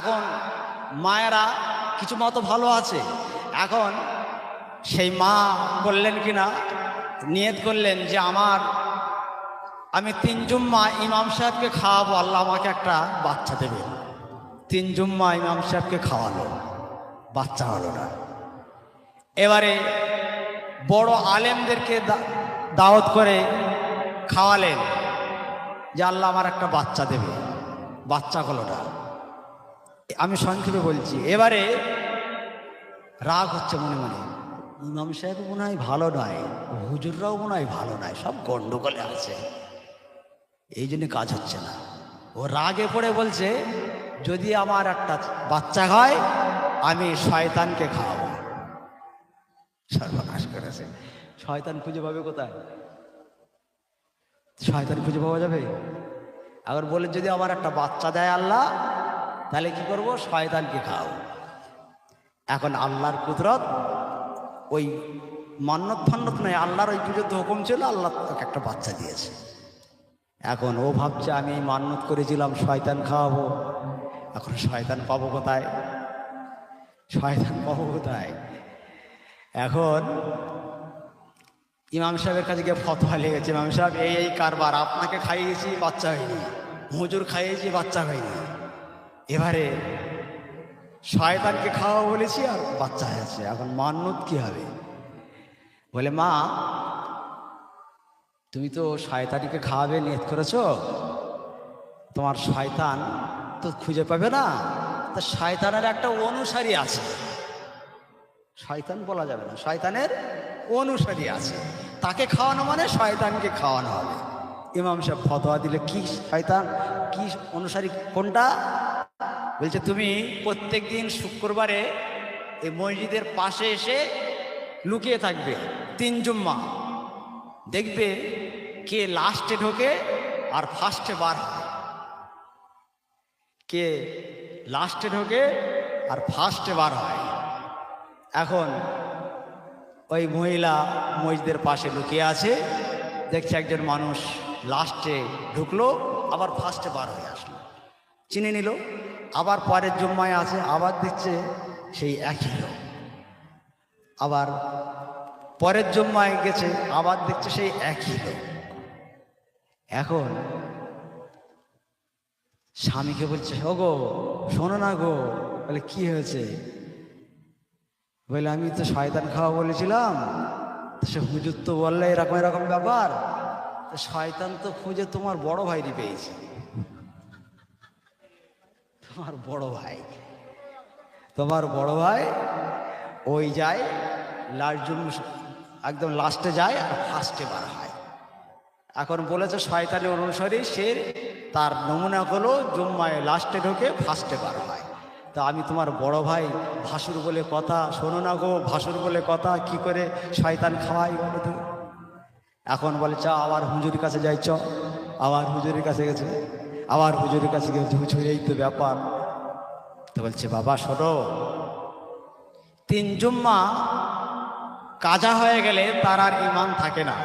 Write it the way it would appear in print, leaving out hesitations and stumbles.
এখন মায়েরা কিছু মতো ভালো আছে। এখন সেই মা করলেন কিনা, নিয়ত করলেন যে আমি 3 জুম্মা ইমাম সাহেবকে খাওয়াবো, আল্লাহ আমাকে একটা বাচ্চা দেবে। 3 জুম্মা ইমাম সাহেবকে খাওয়ালো, বাচ্চা হলো না। এবারে বড় আলেমদেরকে দাওয়াত করে খাওয়ালেন যে আল্লাহ আমার একটা বাচ্চা দেবে, বাচ্চা হলো না। আমি সংক্ষেপে বলছি। এবারে রাগ হচ্ছে মনে মনে, ইমাম সাহেব মনে হয় ভালো নয়, হুজুররাও মনে হয় ভালো নয়, সব গন্ডগোলে আছে, এই জন্য কাজ হচ্ছে না। ও রাগে পড়ে বলছে যদি আমার একটা বাচ্চা হয় আমি শয়তানকে খাওয়াবো। সর্বনাশ করেছে। শয়তান খুঁজে পাবে কোথায়? শয়তান খুঁজে পাওয়া যাবে? আবার বলে যদি আমার একটা বাচ্চা দেয় আল্লাহ, তাহলে কি করব? শয়তানকে খাওয়াবো। এখন আল্লাহর কুদরত, ওই মান্নত ফান্নত নয়, আল্লাহর ওই পুজোর হুকুম ছিল, আল্লাহ তাকে একটা বাচ্চা দিয়েছে। এখন ও ভাবছে আমি এই মান্নত করেছিলাম শয়তান খাওয়াবো, এখন শয়তান পাবো কোথায়? শয়তান পাবো কোথায়? এখন ইমাম সাহেবের কাছে গিয়ে ফতোয়া লেগেছে, ইমাম সাহেব এই কারবার, আপনাকে খাইয়েছি বাচ্চা হয়নি, হুজুর খাইয়েছি বাচ্চা হয়নি, এবারে শয়তানকে খাওয়া বলেছি আর বাচ্চা হয়েছে, এখন মান্নত কি হবে? বলে মা তুমি তো শয়তানকে খাওয়াবে নিয়ত করেছো, তোমার শয়তান তো খুঁজে পাবে না, তা শয়তানের একটা অনুসারী আছে, শয়তান বলা যাবে না, শয়তানের অনুসারী আছে, তাকে খাওয়ানো মানে শয়তানকে খাওয়ানো হবে। ইমাম সাহেব ফতোয়া দিলে কি শয়তান কি অনুসারী কোনটা? বলছে তুমি প্রত্যেক দিন শুক্রবারে এই মসজিদের পাশে এসে লুকিয়ে থাকবে 3 জুম্মা, দেখবে কে লাস্টে ঢোকে আর ফার্স্টে বার হয়, কে লাস্টে ঢোকে আর ফার্স্টে বার হয়। এখন ওই মহিলা মসজিদের পাশে লুকিয়ে আছে, দেখছে একজন মানুষ লাস্টে ঢুকলো আবার ফার্স্টে বার হয়ে আসলো, চিনে নিল। আবার পরের জুম্মায় আছে, আবার দেখছে সেই একই লোক, আবার পরের জুম্মায় গেছে, আবার দেখছে সেই একই লোক। এখন স্বামীকে বলছে ও গো শোনো না গো। বলে কি হয়েছে? বলে আমি তো শয়তান খাওয়া বলেছিলাম, সে হুজুর তো বললে এরকম এরকম ব্যাপার, তো শয়তান তো খুঁজে তোমার বড় ভাইরই পেয়েছে, তোমার বড় ভাই, তোমার বড় ভাই ওই যায় একদম লাস্টে যায় আর ফার্স্টে বার হয়। এখন বলেছে শয়তানের অনুসারী, সে তার নমুনা হলো জুম্মায় লাস্টে ঢোকে ফার্স্টে বার হয়। তা আমি তোমার বড় ভাই, ভাসুর বলে কথা, শোনো না গো ভাসুর বলে কথা, কি করে শয়তান খাওয়াই বলো তো? এখন বলে চ আবার হুজুরের কাছে যাই, চ আবার হুজুরের কাছে গেছে, আবার হুজুরের কাছে গেছে, হুজুর এই তো ব্যাপার। তো বলছে বাবা শোনো, 3 জুম্মা কাজা হয়ে গেলে তার আর ঈমান থাকে না।